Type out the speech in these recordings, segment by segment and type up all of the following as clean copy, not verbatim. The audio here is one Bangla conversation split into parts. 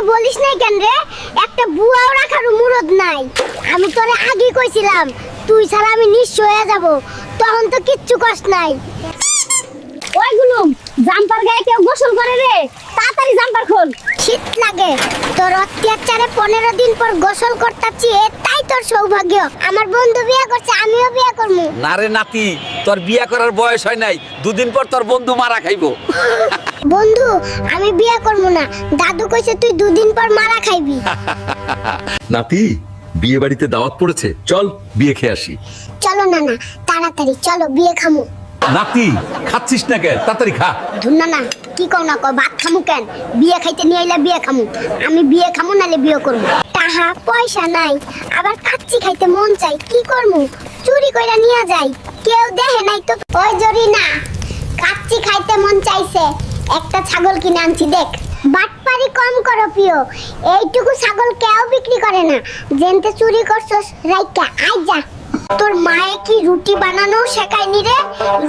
বলিস নাই কেন রে? একটা বুয়াও রাখার মুরদ নাই। আমি তোরে আগেই কইছিলাম তুই ছাড়া আমি নিঃস্ব হয়ে যাব, তখন তো কিচ্ছু কষ্ট নাই। ওইগুলো জাম্পার গায়ে কেউ গোসল করে রে, তাড়াতাড়ি জাম্পার খোল। শীত লাগে, তোর অত্যাচারে 15 দিন পর গোসল করতাছি, এটাই তোর সৌভাগ্য। আমার বন্ধু বিয়ে করছে, আমিও বিয়ে করব। না রে নাতি, তোর বিয়ে করার বয়স হয় নাই, দুদিন পর তোর বন্ধু মারা খাইবো। বন্ধু, আমি বিয়ে করব না, দাদু কইছে তুই 2 দিন পর মারা খাইবি। নাতি, বিয়ে বাড়িতে দাওয়াত পড়েছে, চল বিয়ে খেয়ে আসি। চলো নানা, তাড়াতাড়ি চলো বিয়ে খামু। নাতি, খাচ্ছিস না কেন? তাড়াতাড়ি খা। ধুনা না, কি কও না কও, ভাত খামু কেন? বিয়ে খাইতে নিয়ে আইলা বিয়ে খামু। আমি বিয়ে খামু নালে বিয়ে করব। টাকা পয়সা নাই, আবার কাচ্চি খাইতে মন চাই, কি করমু? চুরি কইরা নিয়ে যাই, কেউ দেখে নাই তো। ওই জরি না, কাচ্চি খাইতে মন চাইছে, একটা ছাগল কিনে আনছি, দেখ। বাটপারি কম করো প্রিয়, এইটুকু ছাগল কেউ বিক্রি করে না। জেনতে চুরি করছস রাইকা আই যা। তোর মায়ে কি রুটি বানানো শেখায়নি রে?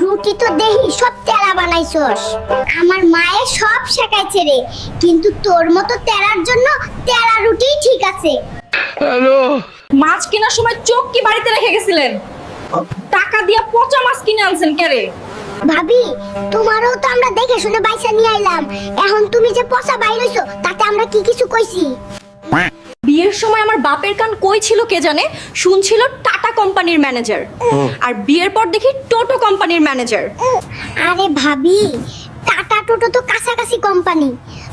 রুটি তো দেহি সব তেরা বানাইছস। আমার মায়ে সব শেখাইছে রে, কিন্তু তোর মতো তেরার জন্য তেরা রুটি ঠিক আছে। মাছ কেনার সময় চোখ কি বাড়িতে রেখে গেছিলেন? টাকা দিয়া পচা মাছ কিনে আনছেন কেরে? ভাবি, তোমারও তো আমরা দেখে শুনে বাইসা নিয়ে আইলাম, এখন তুমি যে পচা বাইর হইছো তাতে আমরা কি কিছু কইছি? বিয়ের সময় আমার বাপের কান কই ছিল কে জানে, শুনছিল টাটা কোম্পানির ম্যানেজার, আর বিয়ের পর দেখি টোটো কোম্পানির ম্যানেজার। আরে ভাবি, টাটা টোটো তো কাছাকাছি কোম্পানি।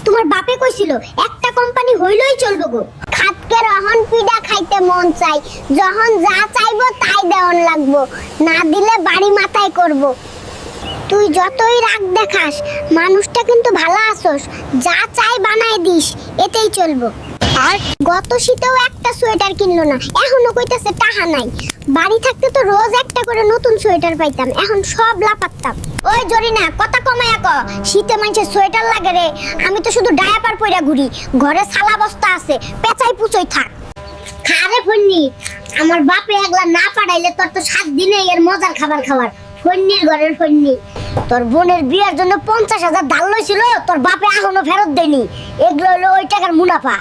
তোমার বাপে কইছিল একটা কোম্পানি হইলই চলবে গো। খাতকে রহন পিডা খাইতে মন চাই, যখন যা চাইবো তাই দেওয়ান লাগবো, না দিলে বাড়ি মাথায় করব। তুই যতই রাগ দেখাস, মানুষটা কিন্তু ভালো আছস, যা চাই বানাই দিস, এতেই চলবো। আর গত শীতেও একটা সোয়েটার কিনলো না, এখনো কইতাছে টাকা নাই। বাড়ি থাকতে তো রোজ একটা করে নতুন সোয়েটার পাইতাম, এখন সব লাপাত্তাম। ওই জরিনা, কথা কমায়া ক, শীতে মানুষের সোয়েটার লাগে রে, আমি তো শুধু ডায়াপার পইরা ঘুরি, ঘরে সালা বস্তা আছে, পেঁচাই পুচই থাক। খারে ফন্নি, আমার বাপে একলা না পাঠাইলে তোর তো 7 দিনে এর মজার খাবার খাবার। ফন্নির ঘরের ফন্নি, তোর বোনের বিয়ের জন্য 50,000 ধার লইছিল, তোর বাপে এখনো ফেরত দেয়নি। এগুলো হলো ওই টাকার মুনাফা।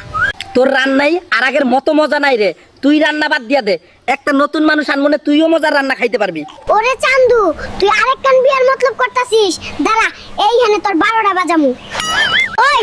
তোর রান্নাই আর আগের মতো মজা নাই রে, তুই রান্না বাদ দিয়া দে, একটা নতুন মানুষ আনমনে তুইও মজার রান্না খাইতে পারবি। ওরে চান্দু, তুই আরেকখান বিয়ার মতলব করতাছিস, দাঁড়া এইখানে তোর 12টা বাজামু। ওই